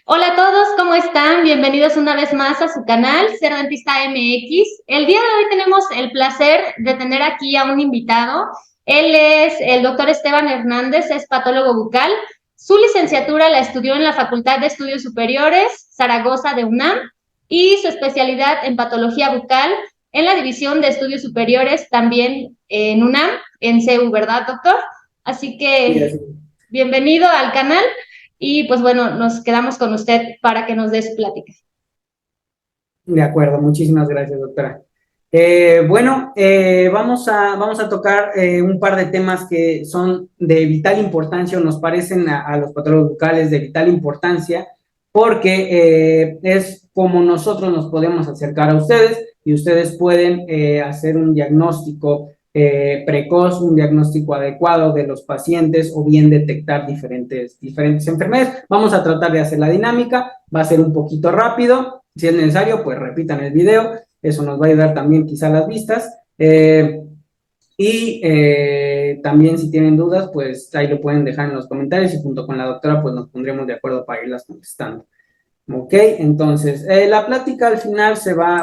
Hola a todos, ¿cómo están? Bienvenidos una vez más a su canal, Ser Dentista MX. El día de hoy tenemos el placer de tener aquí a un invitado. Él es el doctor Esteban Hernández, es patólogo bucal. Su licenciatura la estudió en la Facultad de Estudios Superiores, Zaragoza de UNAM, y su especialidad en patología bucal en la División de Estudios Superiores, también en UNAM, en CEU, ¿verdad, doctor? Así Sí, que así. bienvenido al canal. Y pues bueno, nos quedamos con usted para que nos dé su plática. De acuerdo, muchísimas gracias, doctora. Vamos a tocar un par de temas que son de vital importancia o nos parecen a los patólogos bucales de vital importancia porque es como nosotros nos podemos acercar a ustedes y ustedes pueden hacer un diagnóstico precoz, un diagnóstico adecuado de los pacientes o bien detectar diferentes enfermedades. Vamos a tratar de hacer la dinámica, va a ser un poquito rápido. Si es necesario, pues repitan el video, eso nos va a ayudar también quizá a las vistas. También si tienen dudas, pues ahí lo pueden dejar en los comentarios y junto con la doctora pues nos pondremos de acuerdo para irlas contestando. Ok, entonces la plática al final se va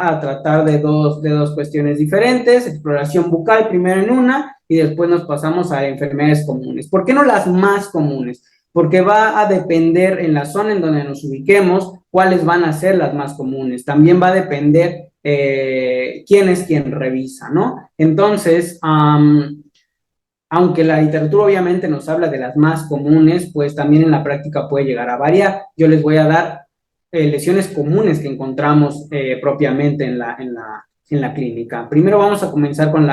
a tratar de dos cuestiones diferentes, exploración bucal primero en una y después nos pasamos a enfermedades comunes. ¿Por qué no las más comunes? Porque va a depender en la zona en donde nos ubiquemos cuáles van a ser las más comunes. También va a depender quién es quien revisa, ¿no? Entonces, aunque la literatura obviamente nos habla de las más comunes, pues también en la práctica puede llegar a variar. Yo les voy a dar lesiones comunes que encontramos propiamente en la clínica. Primero vamos a comenzar con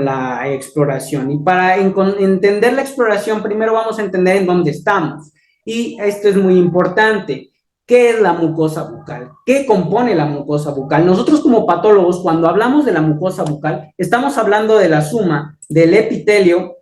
la exploración. Y para entender la exploración, primero vamos a entender en dónde estamos. Y esto es muy importante. ¿Qué es la mucosa bucal? ¿Qué compone la mucosa bucal? Nosotros como patólogos, cuando hablamos de la mucosa bucal, estamos hablando de la suma del epitelio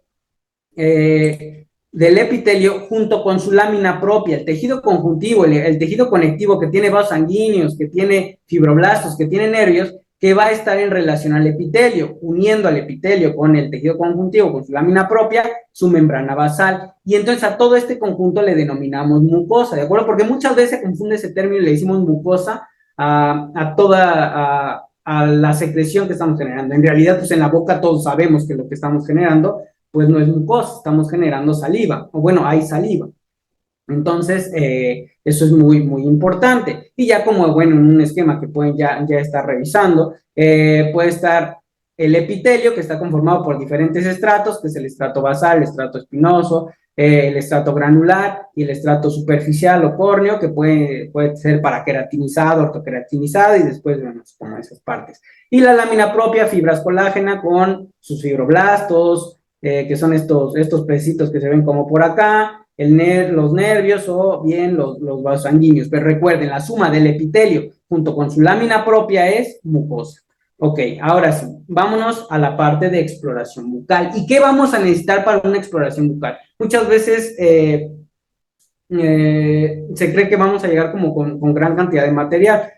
junto con su lámina propia, el tejido conjuntivo, el tejido conectivo que tiene vasos sanguíneos, que tiene fibroblastos, que tiene nervios, que va a estar en relación al epitelio, uniendo al epitelio con el tejido conjuntivo, con su lámina propia, su membrana basal. Y entonces a todo este conjunto le denominamos mucosa, ¿de acuerdo? Porque muchas veces se confunde ese término y le decimos mucosa a la secreción que estamos generando. En realidad, pues en la boca todos sabemos que lo que estamos generando, pues no es mucosa, estamos generando saliva, o bueno, hay saliva. Entonces, eso es muy importante. Y ya como, bueno, en un esquema que pueden ya estar revisando, puede estar el epitelio, que está conformado por diferentes estratos, que es el estrato basal, el estrato espinoso, el estrato granular y el estrato superficial o córneo, que puede ser paraqueratinizado, ortoqueratinizado y después, bueno, como esas partes. Y la lámina propia, fibras colágena con sus fibroblastos, que son estos pecitos que se ven como por acá, los nervios o bien los vasos sanguíneos. Pero recuerden, la suma del epitelio junto con su lámina propia es mucosa. Ok, ahora sí, vámonos a la parte de exploración bucal. ¿Y qué vamos a necesitar para una exploración bucal? Muchas veces se cree que vamos a llegar como con gran cantidad de material.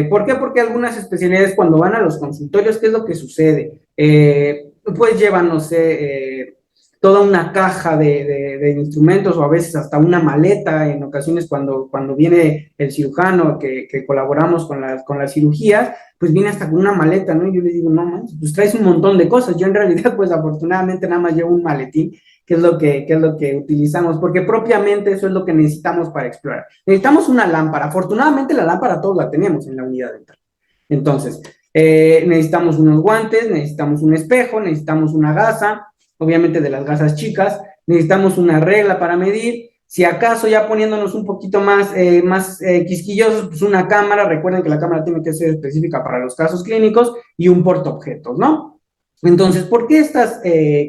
¿Por qué? Porque algunas especialidades cuando van a los consultorios, ¿qué es lo que sucede? Pues llevan, no sé, toda una caja de instrumentos o a veces hasta una maleta en ocasiones cuando viene el cirujano que colaboramos con las cirugías, pues viene hasta con una maleta, ¿no? Y yo le digo, no, man, pues traes un montón de cosas. Yo en realidad, pues afortunadamente nada más llevo un maletín qué es lo que utilizamos, porque propiamente eso es lo que necesitamos para explorar. Necesitamos una lámpara. Afortunadamente la lámpara todos la tenemos en la unidad dental. Entonces, necesitamos unos guantes, necesitamos un espejo, necesitamos una gasa, obviamente de las gasas chicas, necesitamos una regla para medir. Si acaso ya poniéndonos un poquito más quisquillosos, pues una cámara, recuerden que la cámara tiene que ser específica para los casos clínicos y un portaobjetos, ¿no? Entonces, ¿por qué estas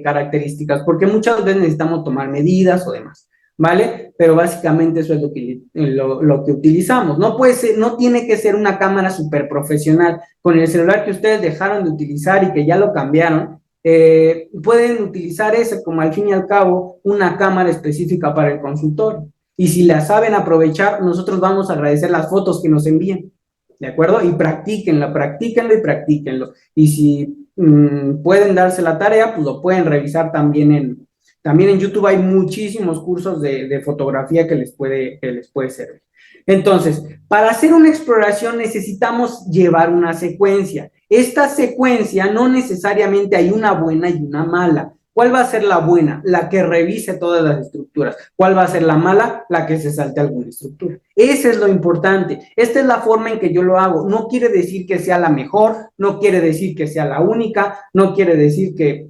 características? Porque muchas veces necesitamos tomar medidas o demás, ¿vale? Pero básicamente eso es lo que utilizamos. No puede ser, no tiene que ser una cámara súper profesional. Con el celular que ustedes dejaron de utilizar y que ya lo cambiaron, pueden utilizar ese como al fin y al cabo una cámara específica para el consultorio. Y si la saben aprovechar, nosotros vamos a agradecer las fotos que nos envíen, ¿de acuerdo? Y practíquenlo y practíquenlo. Y si pueden darse la tarea, pues lo pueden revisar también También en YouTube hay muchísimos cursos de fotografía que les puede servir. Entonces, para hacer una exploración necesitamos llevar una secuencia. Esta secuencia no necesariamente hay una buena y una mala. ¿Cuál va a ser la buena? La que revise todas las estructuras. ¿Cuál va a ser la mala? La que se salte alguna estructura. Ese es lo importante. Esta es la forma en que yo lo hago. No quiere decir que sea la mejor, no quiere decir que sea la única, no quiere decir que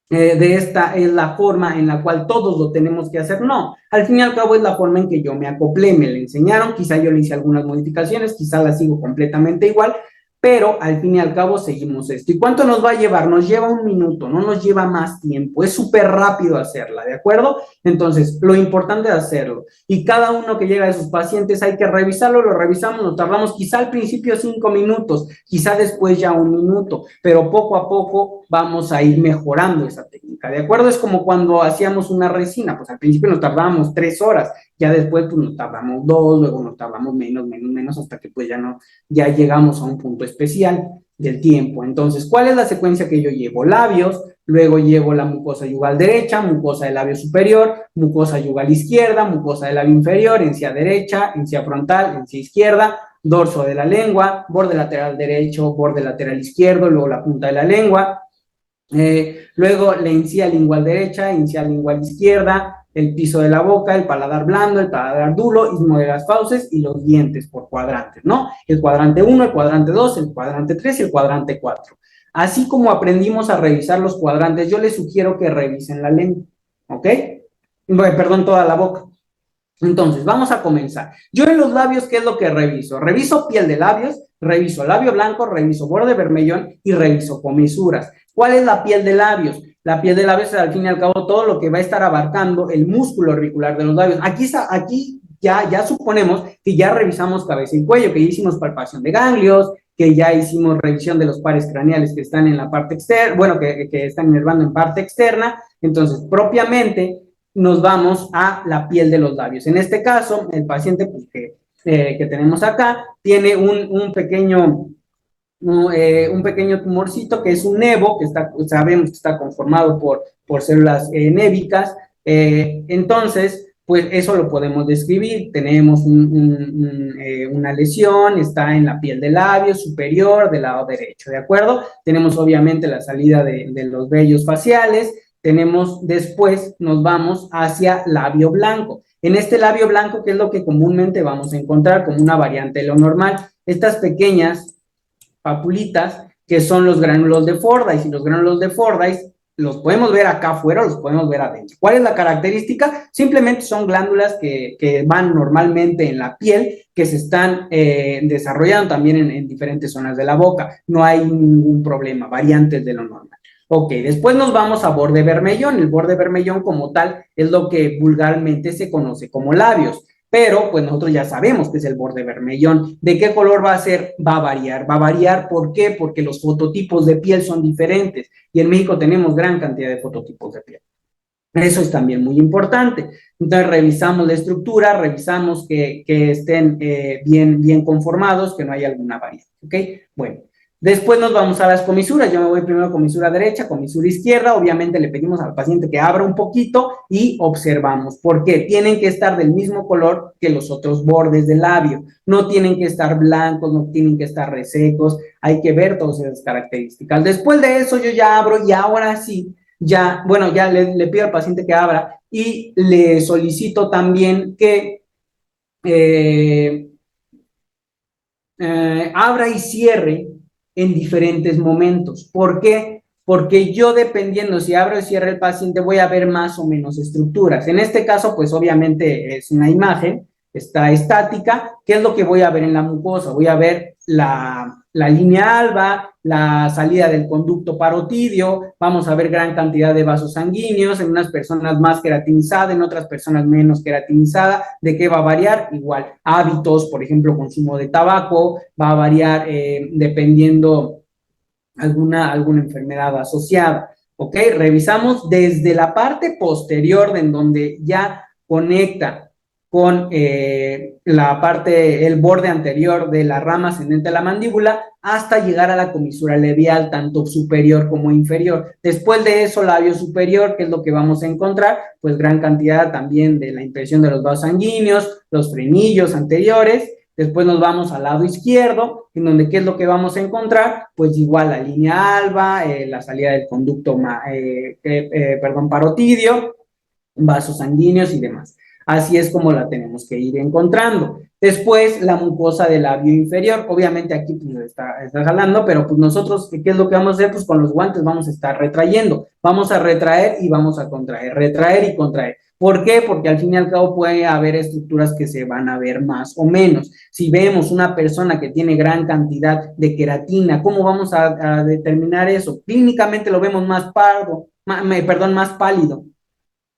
de esta es la forma en la cual todos lo tenemos que hacer. No, al fin y al cabo es la forma en que yo me acoplé, me la enseñaron, quizá yo le hice algunas modificaciones, quizá la sigo completamente igual, pero al fin y al cabo seguimos esto. ¿Y cuánto nos va a llevar? Nos lleva un minuto, no nos lleva más tiempo, es súper rápido hacerla, ¿de acuerdo? Entonces, lo importante es hacerlo. Y cada uno que llega de sus pacientes hay que revisarlo, lo revisamos, nos tardamos quizá al principio 5 minutos, quizá después ya un minuto, pero poco a poco vamos a ir mejorando esa técnica, ¿de acuerdo? Es como cuando hacíamos una resina, pues al principio nos tardábamos 3 horas, ya después pues nos tardamos 2, luego nos tardamos menos, hasta que pues ya no, ya llegamos a un punto especial del tiempo. Entonces, ¿cuál es la secuencia que yo llevo? Labios, luego llevo la mucosa yugal derecha, mucosa del labio superior, mucosa yugal izquierda, mucosa del labio inferior, encía derecha, encía frontal, encía izquierda, dorso de la lengua, borde lateral derecho, borde lateral izquierdo, luego la punta de la lengua, luego la encía lingual derecha, encía lingual izquierda, el piso de la boca, el paladar blando, el paladar duro, istmo de las fauces y los dientes por cuadrantes, ¿no? El cuadrante 1, el cuadrante 2, el cuadrante 3 y el cuadrante 4. Así como aprendimos a revisar los cuadrantes, yo les sugiero que revisen la lengua, ¿ok? Bueno, perdón, toda la boca. Entonces, vamos a comenzar. Yo en los labios, ¿qué es lo que reviso? Reviso piel de labios, reviso labio blanco, reviso borde vermellón y reviso comisuras. ¿Cuál es la piel de labios? La piel de labios es al fin y al cabo todo lo que va a estar abarcando el músculo auricular de los labios. Aquí ya suponemos que ya revisamos cabeza y cuello, que ya hicimos palpación de ganglios, que ya hicimos revisión de los pares craneales que están en la parte externa, bueno, que están inervando en parte externa. Entonces, propiamente nos vamos a la piel de los labios. En este caso, el paciente pues, que tenemos acá tiene un pequeño tumorcito que es un nevo, que sabemos que está conformado por células névicas. Entonces, pues eso lo podemos describir. Tenemos una lesión, está en la piel del labio superior del lado derecho, ¿de acuerdo? Tenemos obviamente la salida de los vellos faciales. Tenemos después, nos vamos hacia labio blanco. En este labio blanco, ¿qué es lo que comúnmente vamos a encontrar como una variante de lo normal? Estas pequeñas papulitas que son los gránulos de Fordyce, y los gránulos de Fordyce los podemos ver acá afuera o los podemos ver adentro. ¿Cuál es la característica? Simplemente son glándulas que van normalmente en la piel, que se están desarrollando también en diferentes zonas de la boca. No hay ningún problema, variantes de lo normal. Ok, después nos vamos a borde vermellón. El borde vermellón como tal es lo que vulgarmente se conoce como labios, pero pues nosotros ya sabemos que es el borde vermellón. ¿De qué color va a ser? Va a variar, ¿por qué? Porque los fototipos de piel son diferentes y en México tenemos gran cantidad de fototipos de piel. Eso es también muy importante. Entonces revisamos la estructura, revisamos que estén bien conformados, que no haya alguna variante, ¿ok? Bueno. Después nos vamos a las comisuras. Yo me voy primero a comisura derecha, comisura izquierda. Obviamente le pedimos al paciente que abra un poquito y observamos. ¿Por qué? Tienen que estar del mismo color que los otros bordes del labio. No tienen que estar blancos, no tienen que estar resecos. Hay que ver todas esas características. Después de eso yo ya abro y ahora sí, ya le pido al paciente que abra y le solicito también que abra y cierre en diferentes momentos. ¿Por qué? Porque yo dependiendo si abro y cierro el paciente voy a ver más o menos estructuras. En este caso, pues obviamente es una imagen, está estática. ¿Qué es lo que voy a ver en la mucosa? Voy a ver la línea alba, la salida del conducto parotidio, vamos a ver gran cantidad de vasos sanguíneos, en unas personas más queratinizada, en otras personas menos queratinizada. ¿De qué va a variar? Igual, hábitos, por ejemplo, consumo de tabaco, va a variar dependiendo alguna enfermedad asociada, ¿ok? Revisamos desde la parte posterior de en donde ya conecta con el borde anterior de la rama ascendente de la mandíbula hasta llegar a la comisura labial, tanto superior como inferior. Después de eso, labio superior, que es lo que vamos a encontrar, pues gran cantidad también de la impresión de los vasos sanguíneos, los frenillos anteriores. Después nos vamos al lado izquierdo, en donde ¿qué es lo que vamos a encontrar? Pues igual la línea alba, la salida del conducto parotidio, vasos sanguíneos y demás. Así es como la tenemos que ir encontrando. Después, la mucosa del labio inferior. Obviamente aquí pues, está jalando, pero pues nosotros, ¿qué es lo que vamos a hacer? Pues con los guantes vamos a estar retrayendo. Vamos a retraer y vamos a contraer. Retraer y contraer. ¿Por qué? Porque al fin y al cabo puede haber estructuras que se van a ver más o menos. Si vemos una persona que tiene gran cantidad de queratina, ¿cómo vamos a determinar eso? Clínicamente lo vemos más más pálido,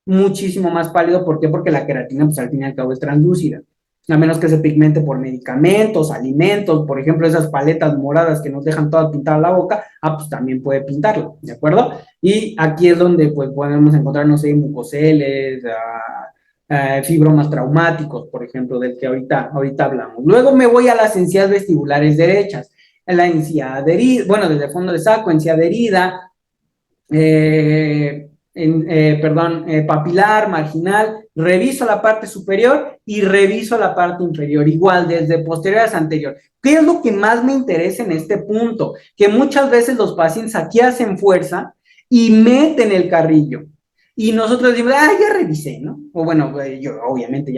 muchísimo más pálido. ¿Por qué? Porque la queratina, pues al fin y al cabo es translúcida, a menos que se pigmente por medicamentos, alimentos, por ejemplo, esas paletas moradas que nos dejan toda pintada la boca, pues también puede pintarlo, ¿de acuerdo? Y aquí es donde, pues, podemos encontrar, no sé, mucoceles, fibromas traumáticos, por ejemplo, del que ahorita hablamos. Luego me voy a las encías vestibulares derechas, la encía adherida, bueno, desde el fondo de saco, encía adherida, papilar, marginal, reviso la parte superior y reviso la parte inferior, igual desde posterior a anterior. ¿Qué es lo que más me interesa en este punto? Que muchas veces los pacientes aquí hacen fuerza y meten el carrillo. Y nosotros decimos, ya revisé, ¿no? O bueno, yo obviamente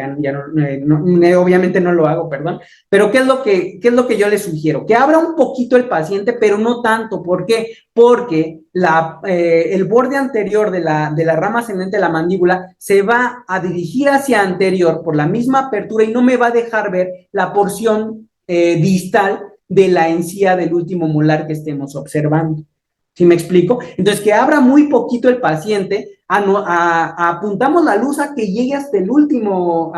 obviamente no lo hago, perdón. Pero ¿qué es lo que yo les sugiero? Que abra un poquito el paciente, pero no tanto. ¿Por qué? Porque el borde anterior de la rama ascendente de la mandíbula se va a dirigir hacia anterior por la misma apertura y no me va a dejar ver la porción distal de la encía del último molar que estemos observando. ¿Sí me explico? Entonces, que abra muy poquito el paciente, apuntamos la luz a que llegue hasta el último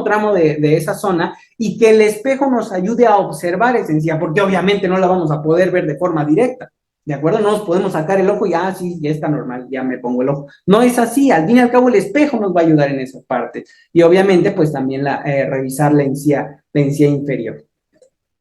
tramo de esa zona y que el espejo nos ayude a observar esa encía, porque obviamente no la vamos a poder ver de forma directa, ¿de acuerdo? No nos podemos sacar el ojo y, sí, ya está normal, ya me pongo el ojo. No es así, al fin y al cabo el espejo nos va a ayudar en esa parte. Y obviamente, pues también revisar la encía inferior.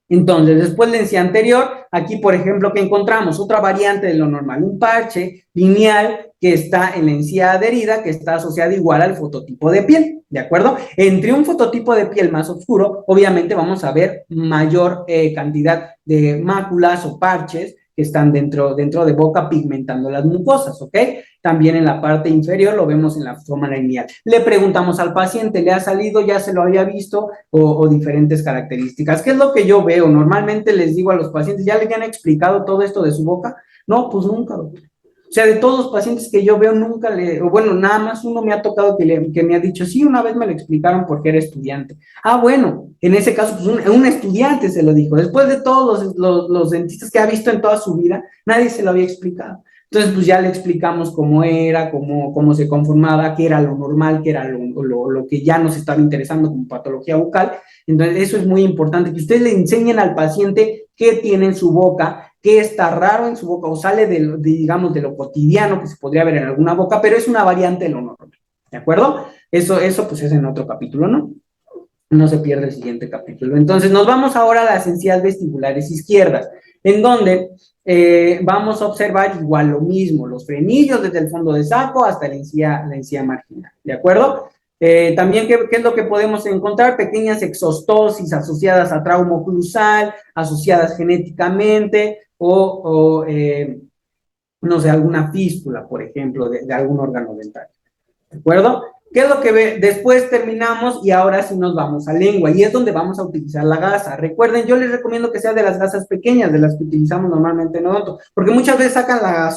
Entonces, después de la encía anterior, aquí, por ejemplo, ¿qué encontramos? Otra variante de lo normal, un parche lineal que está en la encía adherida, que está asociada igual al fototipo de piel, ¿de acuerdo? Entre un fototipo de piel más oscuro, obviamente vamos a ver mayor cantidad de máculas o parches que están dentro de boca pigmentando las mucosas, ¿ok? También en la parte inferior lo vemos en la forma lineal. Le preguntamos al paciente, ¿le ha salido? ¿Ya se lo había visto? O diferentes características. ¿Qué es lo que yo veo? Normalmente les digo a los pacientes, ¿ya les han explicado todo esto de su boca? No, pues nunca, doctor. O sea, de todos los pacientes que yo veo, nunca nada más uno me ha tocado que me ha dicho, sí, una vez me lo explicaron porque era estudiante. Bueno, en ese caso, pues un estudiante se lo dijo. Después de todos los dentistas que ha visto en toda su vida, nadie se lo había explicado. Entonces, pues ya le explicamos cómo era, cómo se conformaba, qué era lo normal, qué era lo que ya nos estaba interesando como patología bucal. Entonces, eso es muy importante, que ustedes le enseñen al paciente qué tiene en su boca, qué está raro en su boca, o sale digamos, de lo cotidiano que se podría ver en alguna boca, pero es una variante de lo normal, ¿de acuerdo? Eso pues es en otro capítulo, ¿no? No se pierde el siguiente capítulo. Entonces, nos vamos ahora a las encías vestibulares izquierdas, en donde vamos a observar igual lo mismo, los frenillos desde el fondo de saco hasta la encía marginal, ¿de acuerdo? También, ¿qué es lo que podemos encontrar? Pequeñas exostosis asociadas a trauma oclusal, asociadas genéticamente, no sé, alguna fístula, por ejemplo, de algún órgano dental, ¿de acuerdo? ¿Qué es lo que después terminamos? Y ahora sí nos vamos a lengua, y es donde vamos a utilizar la gasa. Recuerden, yo les recomiendo que sea de las gasas pequeñas, de las que utilizamos normalmente en odonto, porque muchas veces sacan la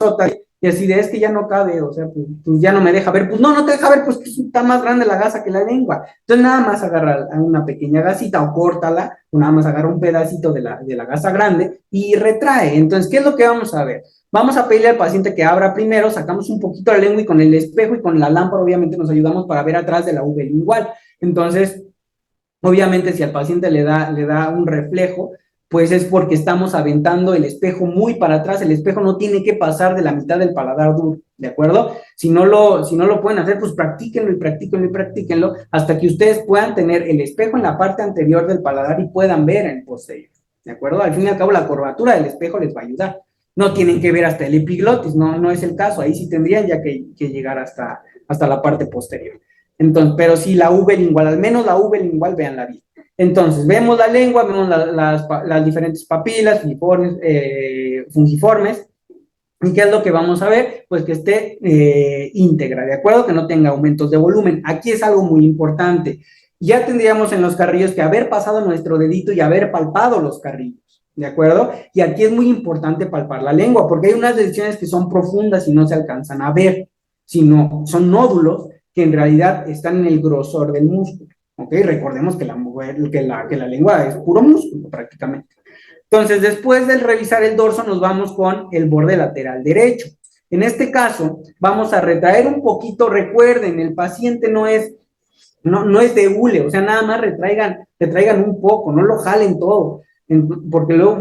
gasota y así de, es que ya no cabe, o sea, pues ya no me deja ver. Pues no te deja ver, pues que está más grande la gasa que la lengua. Entonces nada más agarra una pequeña gasita o córtala, o nada más agarra un pedacito de la gasa grande y retrae. Entonces, ¿qué es lo que vamos a ver? Vamos a pedirle al paciente que abra primero, sacamos un poquito la lengua y con el espejo y con la lámpara obviamente nos ayudamos para ver atrás de la V lingual. Entonces, obviamente si al paciente le da un reflejo, pues es porque estamos aventando el espejo muy para atrás. El espejo no tiene que pasar de la mitad del paladar duro, ¿de acuerdo? Si no lo pueden hacer, pues practíquenlo y practíquenlo y practíquenlo hasta que ustedes puedan tener el espejo en la parte anterior del paladar y puedan ver en el posterior, ¿de acuerdo? Al fin y al cabo, la curvatura del espejo les va a ayudar. No tienen que ver hasta el epiglotis, no es el caso, ahí sí tendrían ya que llegar hasta la parte posterior. Entonces, pero si la V lingual, al menos la V lingual, véanla bien. Entonces, vemos la lengua, vemos las diferentes papilas, fungiformes, ¿y qué es lo que vamos a ver? Pues que esté íntegra, ¿de acuerdo? Que no tenga aumentos de volumen. Aquí es algo muy importante. Ya tendríamos en los carrillos que haber pasado nuestro dedito y haber palpado los carrillos, ¿de acuerdo? Y aquí es muy importante palpar la lengua, porque hay unas lesiones que son profundas y no se alcanzan a ver, sino son nódulos que en realidad están en el grosor del músculo, ¿ok? Recordemos que la lengua es puro músculo prácticamente. Entonces, después de revisar el dorso, nos vamos con el borde lateral derecho. En este caso, vamos a retraer un poquito. Recuerden, el paciente no es de hule, o sea, nada más retraigan un poco, no lo jalen todo, porque luego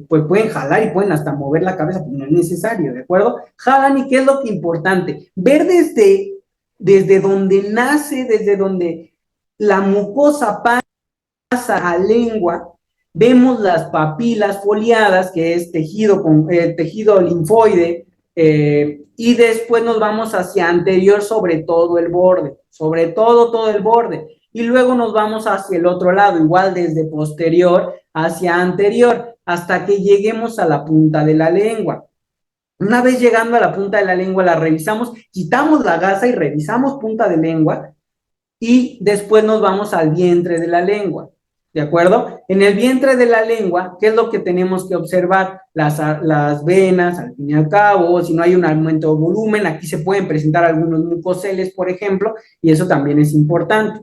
pues pueden jalar y pueden hasta mover la cabeza, pues no es necesario, ¿de acuerdo? Jalan, y ¿qué es lo que es importante? Ver desde donde nace, desde donde la mucosa pasa a lengua. Vemos las papilas foliadas, que es tejido linfoide, y después nos vamos hacia anterior sobre todo el borde, sobre todo el borde, y luego nos vamos hacia el otro lado, igual desde posterior hacia anterior, hasta que lleguemos a la punta de la lengua. Una vez llegando a la punta de la lengua, la revisamos, quitamos la gasa y revisamos punta de lengua, y después nos vamos al vientre de la lengua. ¿De acuerdo? En el vientre de la lengua, ¿qué es lo que tenemos que observar? Las venas, al fin y al cabo, si no hay un aumento de volumen, aquí se pueden presentar algunos mucoceles, por ejemplo, y eso también es importante.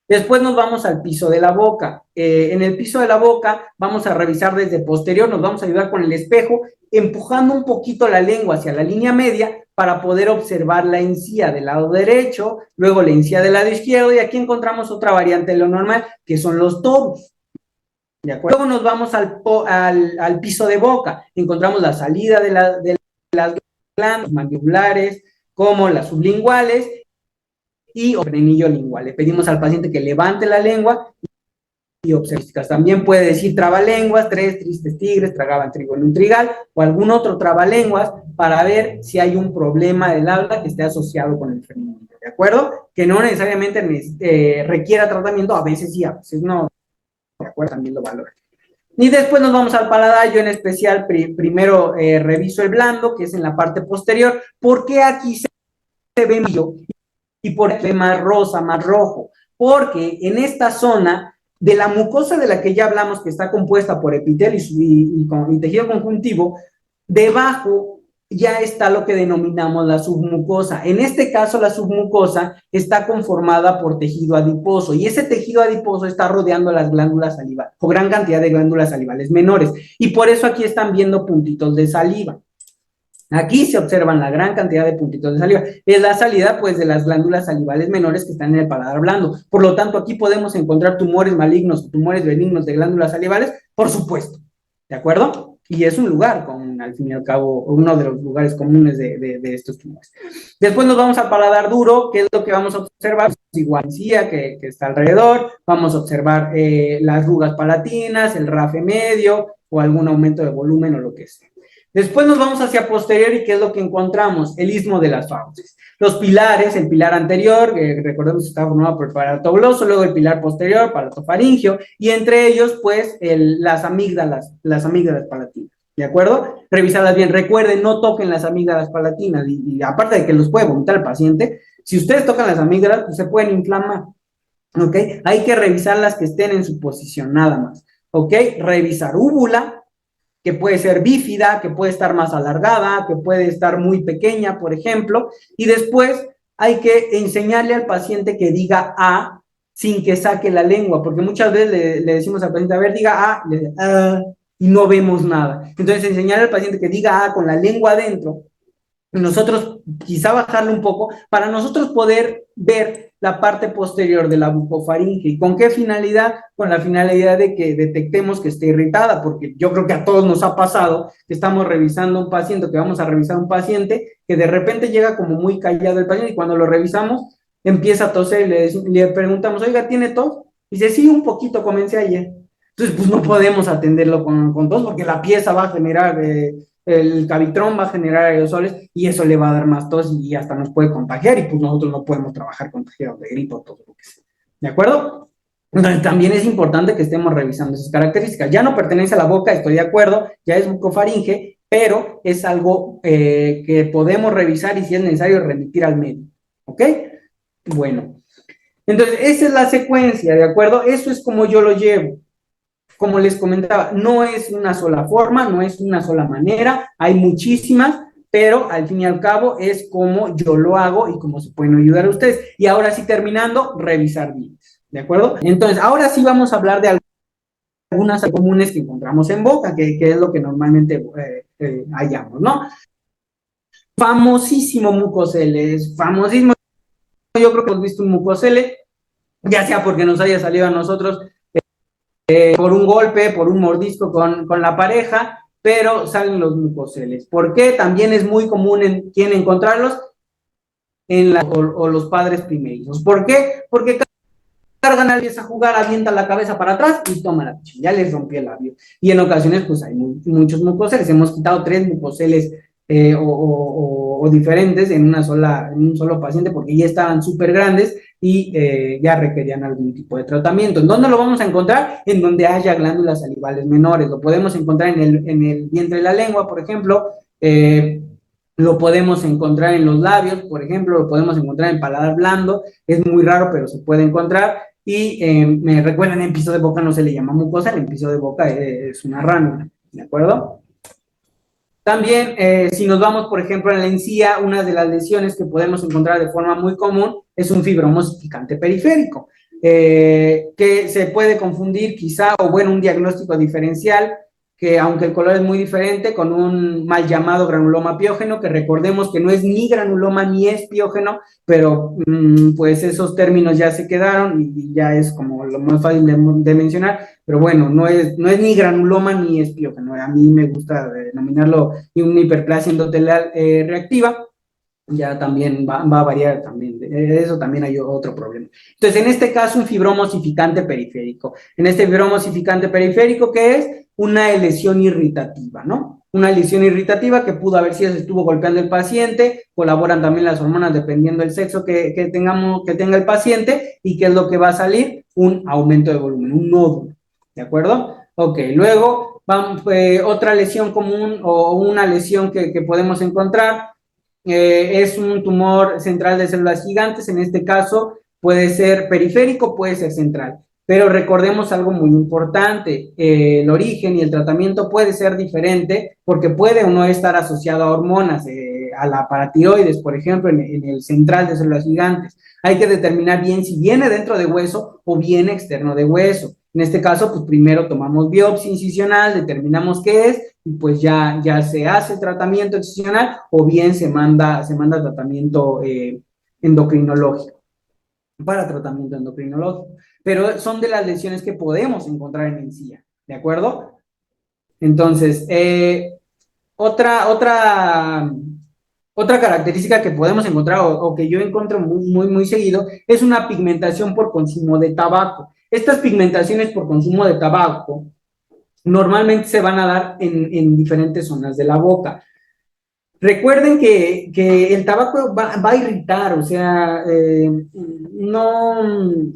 Después nos vamos al piso de la boca. En el piso de la boca vamos a revisar desde posterior, nos vamos a ayudar con el espejo, empujando un poquito la lengua hacia la línea media para poder observar la encía del lado derecho, luego la encía del lado izquierdo, y aquí encontramos otra variante de lo normal, que son los tobos. ¿De acuerdo? Luego nos vamos al piso de boca, encontramos la salida de las glándulas mandibulares, como las sublinguales, y frenillo lingual. Le pedimos al paciente que levante la lengua y observe. También puede decir trabalenguas, 3 tristes tigres, tragaban trigo en un trigal, o algún otro trabalenguas, para ver si hay un problema del habla que esté asociado con el frenillo, ¿de acuerdo? Que no necesariamente requiera tratamiento, a veces sí, a veces no, ¿de acuerdo? También lo valora. Y después nos vamos al paladar. Yo en especial primero reviso el blando, que es en la parte posterior. ¿Por qué aquí se ve brillo? ¿Y por qué más rosa, más rojo? Porque en esta zona de la mucosa de la que ya hablamos, que está compuesta por epitelio y tejido conjuntivo, debajo ya está lo que denominamos la submucosa. En este caso, la submucosa está conformada por tejido adiposo, y ese tejido adiposo está rodeando las glándulas salivales, o gran cantidad de glándulas salivales menores, y por eso aquí están viendo puntitos de saliva. Aquí se observan la gran cantidad de puntitos de saliva. Es la salida, pues, de las glándulas salivales menores que están en el paladar blando. Por lo tanto, aquí podemos encontrar tumores malignos, tumores benignos de glándulas salivales, por supuesto. ¿De acuerdo? Y es un lugar, al fin y al cabo, uno de los lugares comunes de estos tumores. Después nos vamos al paladar duro. ¿Qué es lo que vamos a observar? Igual que está alrededor. Vamos a observar las arrugas palatinas, el rafe medio, o algún aumento de volumen o lo que sea. Después nos vamos hacia posterior, y ¿qué es lo que encontramos? El istmo de las fauces. Los pilares, el pilar anterior, recordemos que está formado por el palato gloso, luego el pilar posterior, palato faringio, y entre ellos, pues, las amígdalas palatinas. ¿De acuerdo? Revisarlas bien. Recuerden, no toquen las amígdalas palatinas, y aparte de que los puede vomitar el paciente, si ustedes tocan las amígdalas, pues se pueden inflamar. ¿Ok? Hay que revisarlas que estén en su posición, nada más. ¿Ok? Revisar úvula, que puede ser bífida, que puede estar más alargada, que puede estar muy pequeña, por ejemplo, y después hay que enseñarle al paciente que diga A sin que saque la lengua, porque muchas veces le decimos al paciente, a ver, diga A, y no vemos nada. Entonces, enseñarle al paciente que diga A con la lengua adentro, nosotros quizá bajarle un poco, para nosotros poder ver la parte posterior de la bucofaringe. ¿Y con qué finalidad? Con la finalidad de que detectemos que esté irritada, porque yo creo que a todos nos ha pasado que estamos revisando un paciente, que vamos a revisar un paciente, que de repente llega como muy callado el paciente y cuando lo revisamos empieza a toser y le preguntamos, oiga, ¿tiene tos? Y dice, sí, un poquito, comencé ayer. Entonces, pues no podemos atenderlo con tos porque la pieza va a generar, el cavitrón va a generar aerosoles y eso le va a dar más tos y hasta nos puede contagiar y pues nosotros no podemos trabajar contagiados de gripe o todo lo que sea. ¿De acuerdo? Entonces, también es importante que estemos revisando esas características. Ya no pertenece a la boca, estoy de acuerdo, ya es bucofaringe, pero es algo que podemos revisar y si es necesario remitir al médico. ¿Ok? Bueno, entonces esa es la secuencia, ¿de acuerdo? Eso es como yo lo llevo. Como les comentaba, no es una sola forma, no es una sola manera, hay muchísimas, pero al fin y al cabo es como yo lo hago y cómo se pueden ayudar a ustedes. Y ahora sí, terminando, revisar dientes, ¿de acuerdo? Entonces, ahora sí vamos a hablar de algunas comunes que encontramos en boca, que es lo que normalmente hallamos, ¿no? Famosísimo mucoceles, famosísimo, yo creo que hemos visto un mucocele, ya sea porque nos haya salido a nosotros por un golpe, por un mordisco con la pareja, pero salen los mucoceles. ¿Por qué? También es muy común en quién encontrarlos o los padres primerizos. ¿Por qué? Porque cargan a alguien a jugar, avienta la cabeza para atrás y toma la picha, ya les rompió el labio. Y en ocasiones, pues hay muchos mucoceles. Hemos quitado 3 mucoceles o diferentes en un solo paciente porque ya estaban súper grandes y ya requerían algún tipo de tratamiento. ¿En dónde lo vamos a encontrar? En donde haya glándulas salivales menores. Lo podemos encontrar en el vientre de la lengua, por ejemplo. Lo podemos encontrar en los labios, por ejemplo. Lo podemos encontrar en paladar blando. Es muy raro, pero se puede encontrar. Y me recuerdan, en piso de boca no se le llama mucosa, en piso de boca es una ránula, ¿de acuerdo? También, si nos vamos, por ejemplo, en la encía, una de las lesiones que podemos encontrar de forma muy común es un fibromo osificante periférico, que se puede confundir quizá, o bueno, un diagnóstico diferencial, que aunque el color es muy diferente, con un mal llamado granuloma piógeno, que recordemos que no es ni granuloma ni es piógeno, pero pues esos términos ya se quedaron y ya es como lo más fácil de mencionar, pero bueno, no es ni granuloma ni es piógeno. A mí me gusta denominarlo una hiperplasia endotelial reactiva. Ya también va a variar también, de eso también hay otro problema. Entonces, en este caso, un fibroma osificante periférico. En este fibroma osificante periférico, ¿qué es? Una lesión irritativa, ¿no? Una lesión irritativa que pudo haber sido, se estuvo golpeando el paciente, colaboran también las hormonas dependiendo del sexo que tenga el paciente, y ¿qué es lo que va a salir? Un aumento de volumen, un nódulo, ¿de acuerdo? Ok, luego, otra lesión común o una lesión que podemos encontrar, es un tumor central de células gigantes. En este caso puede ser periférico, puede ser central, pero recordemos algo muy importante, el origen y el tratamiento puede ser diferente porque puede o no estar asociado a hormonas, a la paratiroides, por ejemplo, en el central de células gigantes. Hay que determinar bien si viene dentro de hueso o viene externo de hueso. En este caso, pues primero tomamos biopsia incisional, determinamos qué es, y pues ya se hace tratamiento excisional o bien se manda tratamiento endocrinológico, para tratamiento endocrinológico. Pero son de las lesiones que podemos encontrar en encía, ¿de acuerdo? Entonces, otra característica que podemos encontrar o que yo encuentro muy seguido es una pigmentación por consumo de tabaco. Estas pigmentaciones por consumo de tabaco normalmente se van a dar en diferentes zonas de la boca. Recuerden que el tabaco va a irritar, o sea, no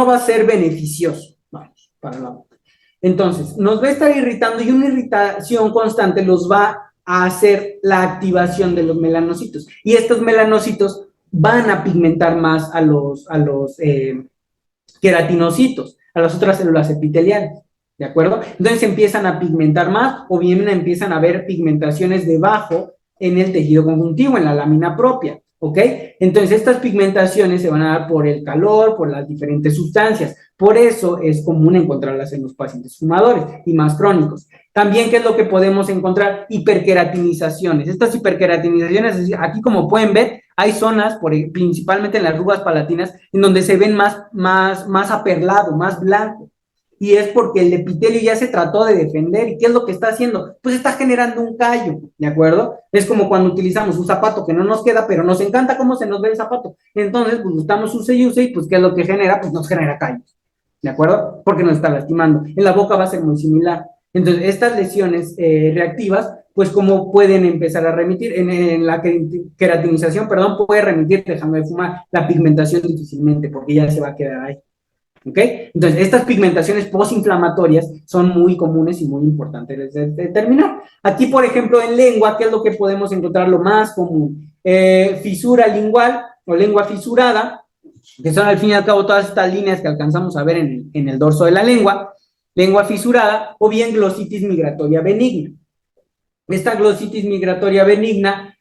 va a ser beneficioso, vamos, para la boca. Entonces, nos va a estar irritando y una irritación constante los va a hacer la activación de los melanocitos. Y estos melanocitos van a pigmentar más a los queratinocitos, a las otras células epiteliales. ¿De acuerdo? Entonces empiezan a pigmentar más o bien empiezan a haber pigmentaciones debajo en el tejido conjuntivo, en la lámina propia, ¿ok? Entonces estas pigmentaciones se van a dar por el calor, por las diferentes sustancias. Por eso es común encontrarlas en los pacientes fumadores y más crónicos. También, ¿qué es lo que podemos encontrar? Hiperqueratinizaciones. Estas hiperqueratinizaciones, aquí como pueden ver, hay zonas, principalmente en las arrugas palatinas, en donde se ven más aperlado, más blanco. y es porque el epitelio ya se trató de defender. ¿Y qué es lo que está haciendo? Pues está generando un callo, ¿de acuerdo? Es como cuando utilizamos un zapato que no nos queda, pero nos encanta cómo se nos ve el zapato. Entonces, pues estamos use y use, y pues ¿qué es lo que genera? Pues nos genera callos, ¿de acuerdo? Porque nos está lastimando. En la boca va a ser muy similar. Entonces, estas lesiones reactivas, pues cómo pueden empezar a remitir. En la queratinización, perdón, puede remitir dejando de fumar. La pigmentación difícilmente, porque ya se va a quedar ahí. ¿Ok? Entonces, estas pigmentaciones postinflamatorias son muy comunes y muy importantes de determinar. Aquí, por ejemplo, en lengua, ¿qué es lo que podemos encontrar lo más común? Fisura lingual o lengua fisurada, que son al fin y al cabo todas estas líneas que alcanzamos a ver en el dorso de la lengua fisurada, o bien glositis migratoria benigna. Esta glositis migratoria benigna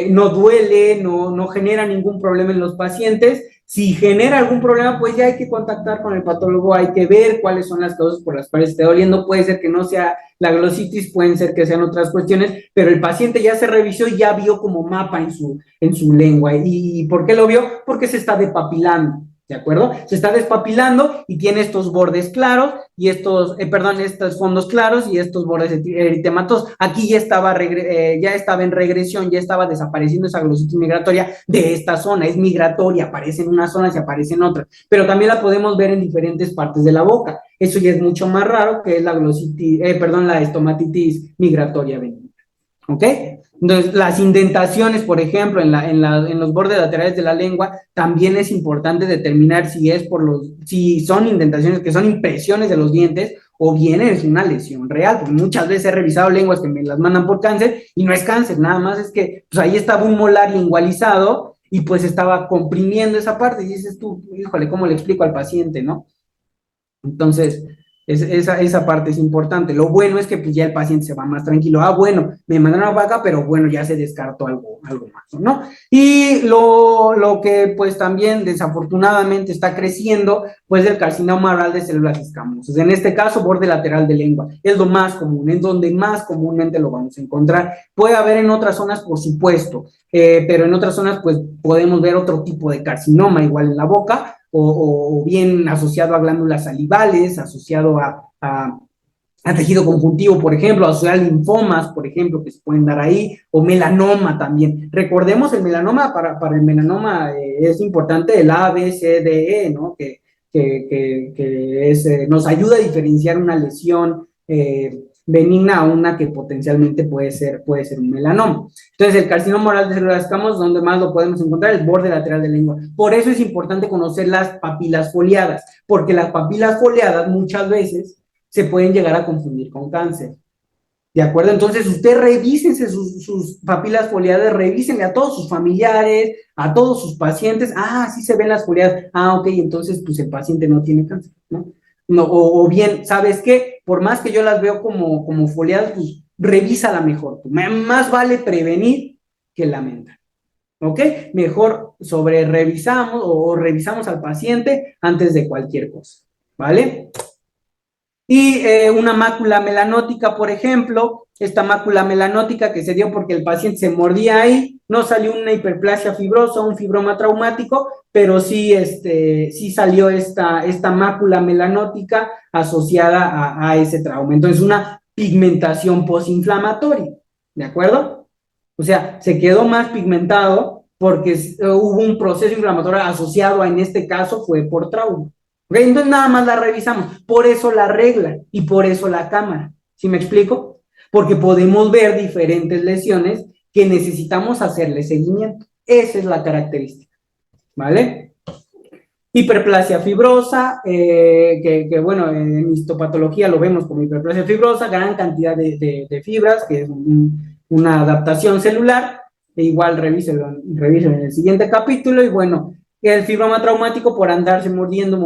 no duele, no genera ningún problema en los pacientes. Si genera algún problema, pues ya hay que contactar con el patólogo, hay que ver cuáles son las causas por las cuales esté doliendo. Puede ser que no sea la glositis, pueden ser que sean otras cuestiones, pero el paciente ya se revisó y ya vio como mapa en su lengua. ¿Y por qué lo vio? Porque se está depapilando. ¿De acuerdo? Se está despapilando y tiene estos bordes claros y estos fondos claros y estos bordes eritematosos. Aquí ya estaba en regresión, ya estaba desapareciendo esa glositis migratoria de esta zona. Es migratoria, aparece en una zona y se aparece en otra. Pero también la podemos ver en diferentes partes de la boca. Eso ya es mucho más raro, que es la estomatitis migratoria benigna. ¿Ok? Entonces, las indentaciones, por ejemplo, en los bordes laterales de la lengua, también es importante determinar si son indentaciones que son impresiones de los dientes o bien es una lesión real, porque muchas veces he revisado lenguas que me las mandan por cáncer y no es cáncer, nada más es que pues ahí estaba un molar lingualizado y pues estaba comprimiendo esa parte y dices tú, híjole, ¿cómo le explico al paciente, no? Entonces, esa parte es importante. Lo bueno es que pues ya el paciente se va más tranquilo. Bueno, me mandaron a vaca, pero bueno, ya se descartó algo más, ¿no? Y lo que pues también desafortunadamente está creciendo, pues el carcinoma oral de células escamosas. En este caso, borde lateral de lengua. Es lo más común, es donde más comúnmente lo vamos a encontrar. Puede haber en otras zonas, por supuesto, pero en otras zonas pues podemos ver otro tipo de carcinoma, igual en la boca, o bien asociado a glándulas salivales, asociado a tejido conjuntivo, por ejemplo, asociado a linfomas, por ejemplo, que se pueden dar ahí, o melanoma también. Recordemos, el melanoma, para el melanoma es importante el A, B, C, D, E, ¿no? Que nos ayuda a diferenciar una lesión benigna a una que potencialmente puede ser un melanoma. Entonces, el carcinoma oral de células escamosas, donde más lo podemos encontrar, el borde lateral de lengua. Por eso es importante conocer las papilas foliadas, porque las papilas foliadas muchas veces se pueden llegar a confundir con cáncer. ¿De acuerdo? Entonces, usted revísense sus papilas foliadas, revísenle a todos sus familiares, a todos sus pacientes. Sí se ven las foliadas. Ok, entonces, pues el paciente no tiene cáncer, ¿no? No, o bien, ¿sabes qué? Por más que yo las veo como foliadas, pues revísala mejor. Más vale prevenir que lamentar. ¿Ok? Mejor sobre revisamos o revisamos al paciente antes de cualquier cosa. ¿Vale? Y una mácula melanótica, por ejemplo, esta mácula melanótica que se dio porque el paciente se mordía ahí, no salió una hiperplasia fibrosa, un fibroma traumático, pero sí salió esta mácula melanótica asociada a ese trauma. Entonces, una pigmentación postinflamatoria, ¿de acuerdo? O sea, se quedó más pigmentado porque hubo un proceso inflamatorio asociado en este caso, fue por trauma. ¿Okay? Entonces nada más la revisamos, por eso la regla y por eso la cámara, ¿sí me explico? Porque podemos ver diferentes lesiones que necesitamos hacerle seguimiento, esa es la característica, ¿vale? Hiperplasia fibrosa, que bueno, en histopatología lo vemos como hiperplasia fibrosa, gran cantidad de fibras, que es una adaptación celular, igual revisen en el siguiente capítulo, y bueno, el fibroma traumático por andarse mordiendo,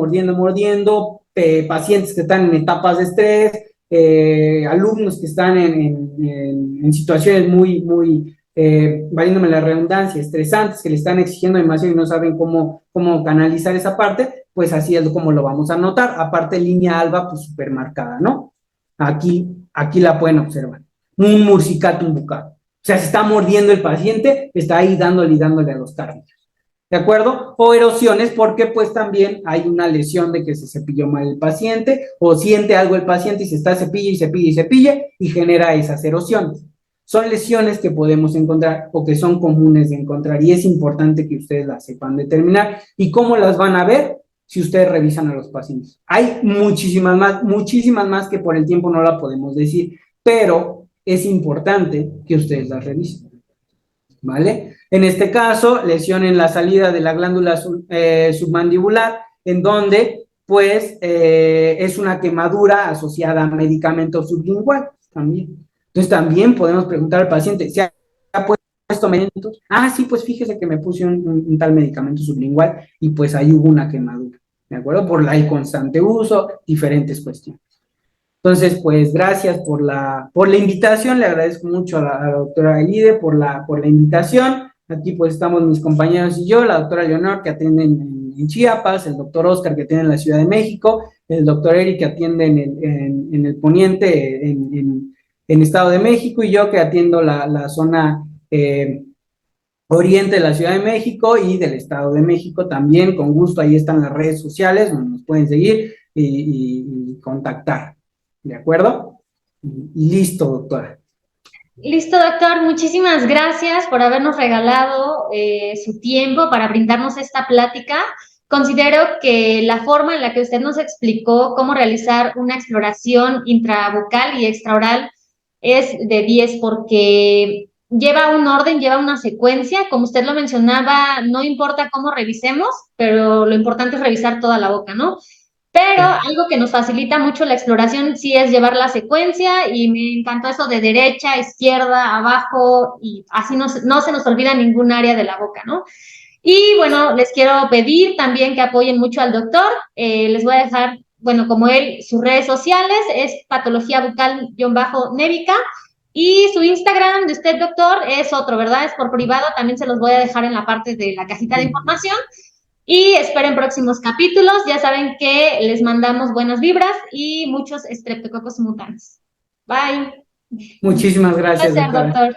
pacientes que están en etapas de estrés, alumnos que están en situaciones muy, valiéndome la redundancia, estresantes, que le están exigiendo demasiado y no saben cómo canalizar esa parte, pues así es como lo vamos a notar. Aparte, línea alba, pues súper marcada, ¿no? Aquí la pueden observar. Un murcicatum bucal. O sea, se está mordiendo el paciente, está ahí dándole a los tárnicos. ¿de acuerdo? O erosiones porque pues también hay una lesión de que se cepilló mal el paciente o siente algo el paciente y se está cepilla y cepilla y cepilla y genera esas erosiones. Son lesiones que podemos encontrar o que son comunes de encontrar y es importante que ustedes las sepan determinar. ¿Y cómo las van a ver? Si ustedes revisan a los pacientes. Hay muchísimas más que por el tiempo no la podemos decir, pero es importante que ustedes las revisen, ¿vale? En este caso, lesión en la salida de la glándula submandibular, en donde, pues, es una quemadura asociada a medicamento sublingual también. Entonces, también podemos preguntar al paciente, ¿se ha puesto medicamentos? Ah, sí, pues fíjese que me puse un tal medicamento sublingual y pues ahí hubo una quemadura, ¿de acuerdo? Por el constante uso, diferentes cuestiones. Entonces, pues gracias por la invitación, le agradezco mucho a la doctora Elide por la invitación. Aquí pues estamos mis compañeros y yo, la doctora Leonor que atiende en Chiapas, el doctor Oscar que atiende en la Ciudad de México, el doctor Eric que atiende en el poniente, en Estado de México, y yo que atiendo la zona oriente de la Ciudad de México y del Estado de México también. Con gusto, ahí están las redes sociales donde nos pueden seguir y contactar. ¿De acuerdo? Y listo, doctora. Listo, doctor. Muchísimas gracias por habernos regalado su tiempo para brindarnos esta plática. Considero que la forma en la que usted nos explicó cómo realizar una exploración intrabucal y extraoral es de 10 porque lleva un orden, lleva una secuencia. Como usted lo mencionaba, no importa cómo revisemos, pero lo importante es revisar toda la boca, ¿no? Pero algo que nos facilita mucho la exploración sí es llevar la secuencia y me encantó eso de derecha, izquierda, abajo y así no se nos olvida ningún área de la boca, ¿no? Y bueno, les quiero pedir también que apoyen mucho al doctor. Les voy a dejar, bueno, como él, sus redes sociales es patología bucal-nébica y su Instagram de usted, doctor, es otro, ¿verdad? Es por privado, también se los voy a dejar en la parte de la cajita de información. Y esperen próximos capítulos. Ya saben que les mandamos buenas vibras y muchos Streptococcus mutans. Bye. Muchísimas Un gracias, placer, doctora. doctor.